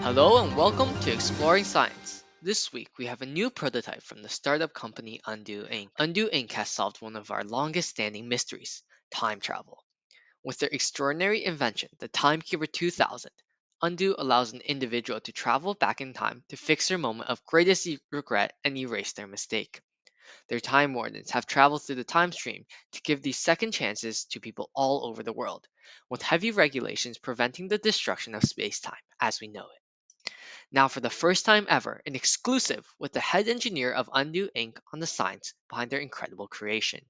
Hello and welcome to Exploring Science. This week we have a new prototype from the startup company Undo Inc. Undo Inc. has solved one of our longest standing mysteries time travel. With their extraordinary invention, the Timekeeper 2000, Undo allows an individual to travel back in time to fix their moment of greatest regret and erase their mistake. Their time wardens have traveled through the time stream to give these second chances to people all over the world, with heavy regulations preventing the destruction of space time as we know it. Now, for the first time ever, an exclusive with the head engineer of Undo Inc. on the science behind their incredible creation.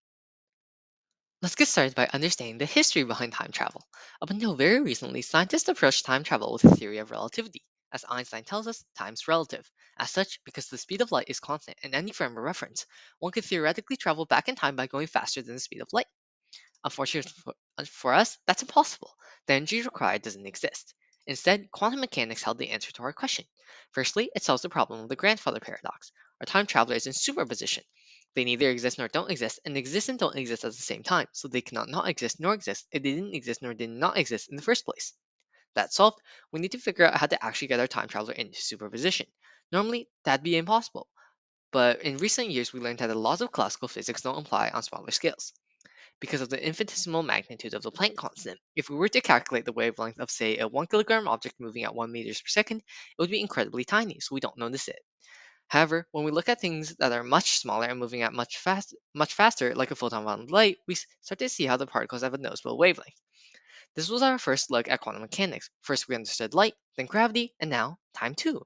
Let's get started by understanding the history behind time travel. Up until very recently, scientists approached time travel with a theory of relativity. As Einstein tells us, time's relative. As such, because the speed of light is constant in any frame of reference, one could theoretically travel back in time by going faster than the speed of light. Unfortunately for us, that's impossible. The energy required doesn't exist. Instead, quantum mechanics held the answer to our question. Firstly, it solves the problem of the grandfather paradox. Our time travelers in superposition. They neither exist nor don't exist, and exist and don't exist at the same time, so they cannot not exist nor exist if they didn't exist nor did not exist in the first place. That solved, we need to figure out how to actually get our time traveler into superposition. Normally, that'd be impossible, but in recent years we learned that the laws of classical physics don't apply on smaller scales because of the infinitesimal magnitude of the Planck constant. If we were to calculate the wavelength of, say, a 1 kilogram object moving at 1 meters per second, it would be incredibly tiny, so we don't notice it. However, when we look at things that are much smaller and moving at much faster, like a photon of light, we start to see how the particles have a noticeable wavelength. This was our first look at quantum mechanics. First, we understood light, then gravity, and now time too.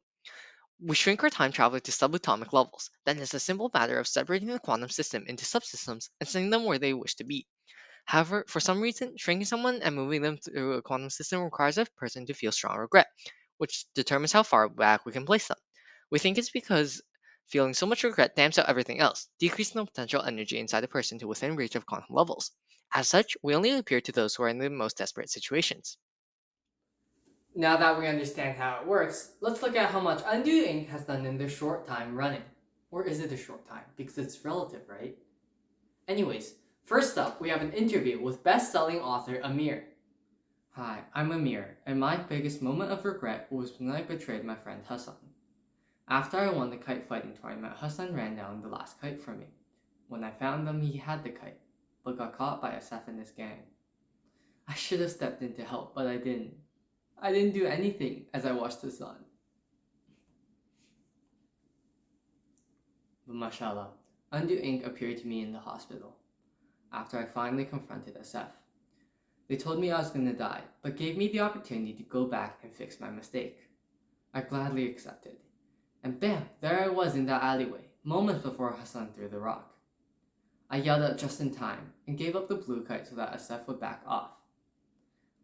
We shrink our time travel to subatomic levels. Then it's a simple matter of separating the quantum system into subsystems and sending them where they wish to be. However, for some reason, shrinking someone and moving them through a quantum system requires a person to feel strong regret, which determines how far back we can place them. We think it's because feeling so much regret damps out everything else, decreasing the potential energy inside a person to within reach of quantum levels. As such, we only appear to those who are in the most desperate situations. Now that we understand how it works, let's look at how much Undo Inc. has done in their short time running. Or is it a short time? Because it's relative, right? Anyways, first up, we have an interview with best-selling author Amir. Hi, I'm Amir, and my biggest moment of regret was when I betrayed my friend Hassan. After I won the kite fighting tournament, Hassan ran down the last kite for me. When I found him, he had the kite, but got caught by Asaf and his gang. I should have stepped in to help, but I didn't. I didn't do anything as I watched Hassan. But mashallah, Undo Inc. appeared to me in the hospital after I finally confronted SF. They told me I was gonna die, but gave me the opportunity to go back and fix my mistake. I gladly accepted. And bam, there I was in that alleyway, moments before Hassan threw the rock. I yelled out just in time and gave up the blue kite so that SF would back off.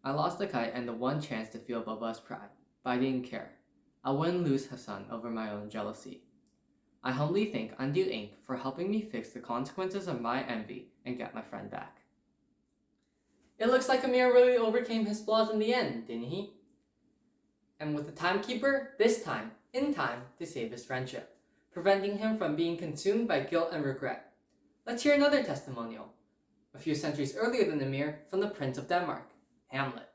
I lost the kite and the one chance to feel Baba's pride, but I didn't care. I wouldn't lose Hassan over my own jealousy. I humbly thank Undo Inc. for helping me fix the consequences of my envy and get my friend back. It looks like Amir really overcame his flaws in the end, didn't he? And with the timekeeper, this time, in time to save his friendship, preventing him from being consumed by guilt and regret. Let's hear another testimonial, a few centuries earlier than Amir, from the Prince of Denmark, Hamlet.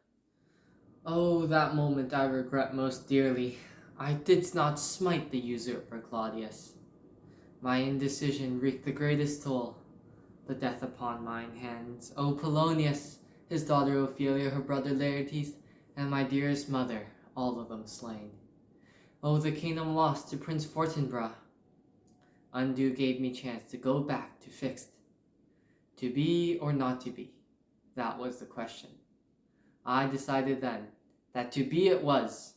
Oh, that moment I regret most dearly. I did not smite the usurper Claudius. My indecision wreaked the greatest toll, the death upon mine hands. O Polonius, his daughter Ophelia, her brother Laertes, and my dearest mother, all of them slain. O the kingdom lost to Prince Fortinbras. Undo gave me chance to go back to fixed. To be or not to be, that was the question. I decided then that to be it was.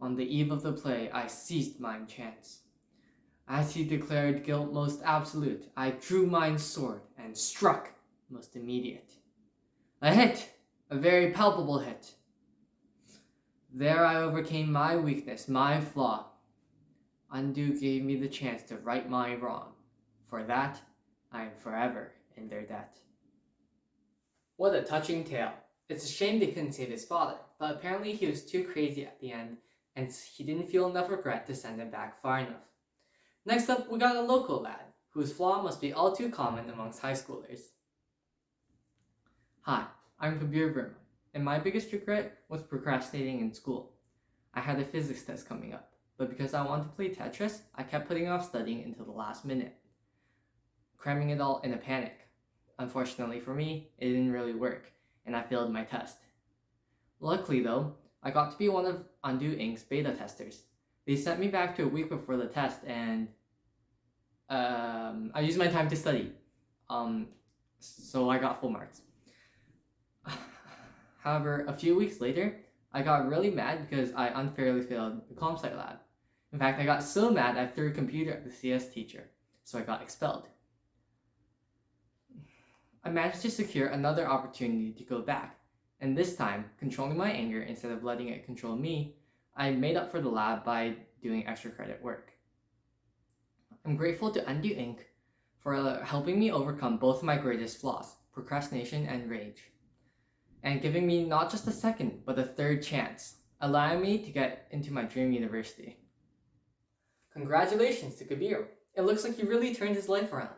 On the eve of the play, I seized mine chance. As he declared guilt most absolute, I drew mine sword and struck most immediate. A hit! A very palpable hit. There I overcame my weakness, my flaw. Undo gave me the chance to right my wrong. For that, I am forever in their debt. What a touching tale. It's a shame they couldn't save his father, but apparently he was too crazy at the end, and he didn't feel enough regret to send him back far enough. Next up, we got a local lad, whose flaw must be all too common amongst high schoolers. Hi, I'm Kabir Verma, and my biggest regret was procrastinating in school. I had a physics test coming up, but because I wanted to play Tetris, I kept putting off studying until the last minute, cramming it all in a panic. Unfortunately for me, it didn't really work, and I failed my test. Luckily, though, I got to be one of Undo Inc.'s beta testers. They sent me back to a week before the test, and I used my time to study. Um, so I got full marks. However, a few weeks later, I got really mad because I unfairly failed the comp sci lab. In fact, I got so mad I threw a computer at the CS teacher, so I got expelled. I managed to secure another opportunity to go back, and this time, controlling my anger instead of letting it control me, I made up for the lab by doing extra credit work. I'm grateful to Undo Inc. for helping me overcome both my greatest flaws, procrastination and rage, and giving me not just a second, but a third chance, allowing me to get into my dream university. Congratulations to Kabir. It looks like he really turned his life around.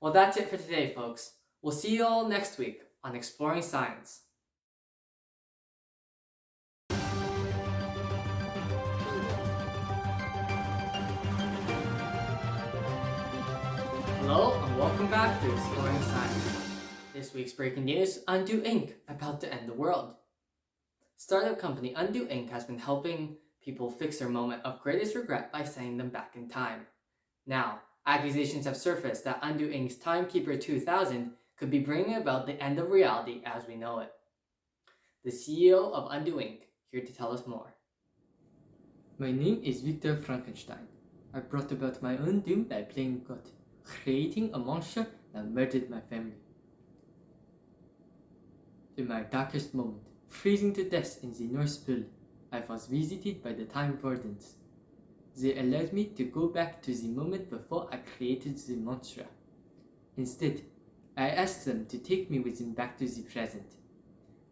Well, that's it for today, folks. We'll see you all next week on Exploring Science. Hello, and welcome back to Exploring Science. This week's breaking news, Undo Inc. about to end the world. Startup company Undo Inc. has been helping people fix their moment of greatest regret by sending them back in time. Now, accusations have surfaced that Undo Inc.'s Timekeeper 2000 could be bringing about the end of reality as we know it. The CEO of Undo Inc. here to tell us more. My name is Victor Frankenstein. I brought about my own doom by playing God, creating a monster that murdered my family. In my darkest moment, freezing to death in the North Pole, I was visited by the Time Wardens. They allowed me to go back to the moment before I created the monster. Instead, I asked them to take me with them back to the present.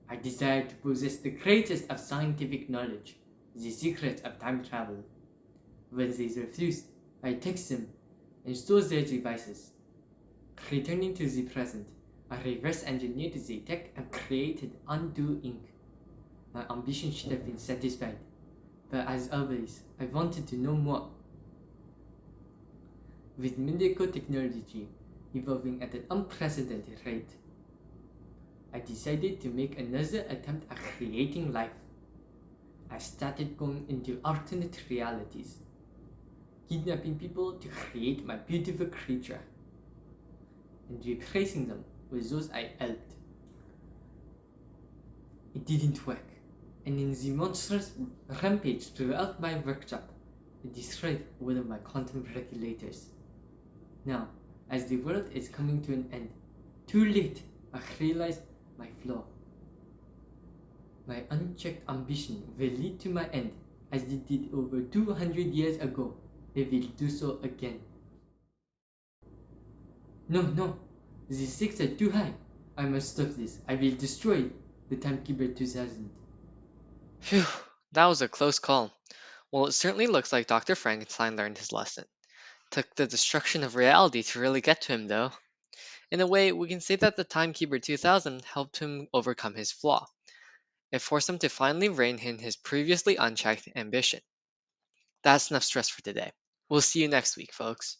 I desired to possess the greatest of scientific knowledge, the secret of time travel. When they refused, I took them and stole their devices. Returning to the present, I reverse engineered the tech and created Undo Inc. My ambition should have been satisfied, but as always, I wanted to know more. With medical technology evolving at an unprecedented rate, I decided to make another attempt at creating life. I started going into alternate realities, kidnapping people to create my beautiful creature, and replacing them with those I helped. It didn't work, and in the monstrous rampage throughout my workshop, I destroyed one of my quantum regulators. Now, as the world is coming to an end, too late, I realized my flaw. My unchecked ambition will lead to my end, as it did over 200 years ago. It will do so again. No, the stakes are too high. I must stop this. I will destroy the Timekeeper 2000. Phew, that was a close call. Well, it certainly looks like Dr. Frankenstein learned his lesson. Took the destruction of reality to really get to him, though. In a way, we can say that the Timekeeper 2000 helped him overcome his flaw. It forced him to finally rein in his previously unchecked ambition. That's enough stress for today. We'll see you next week, folks.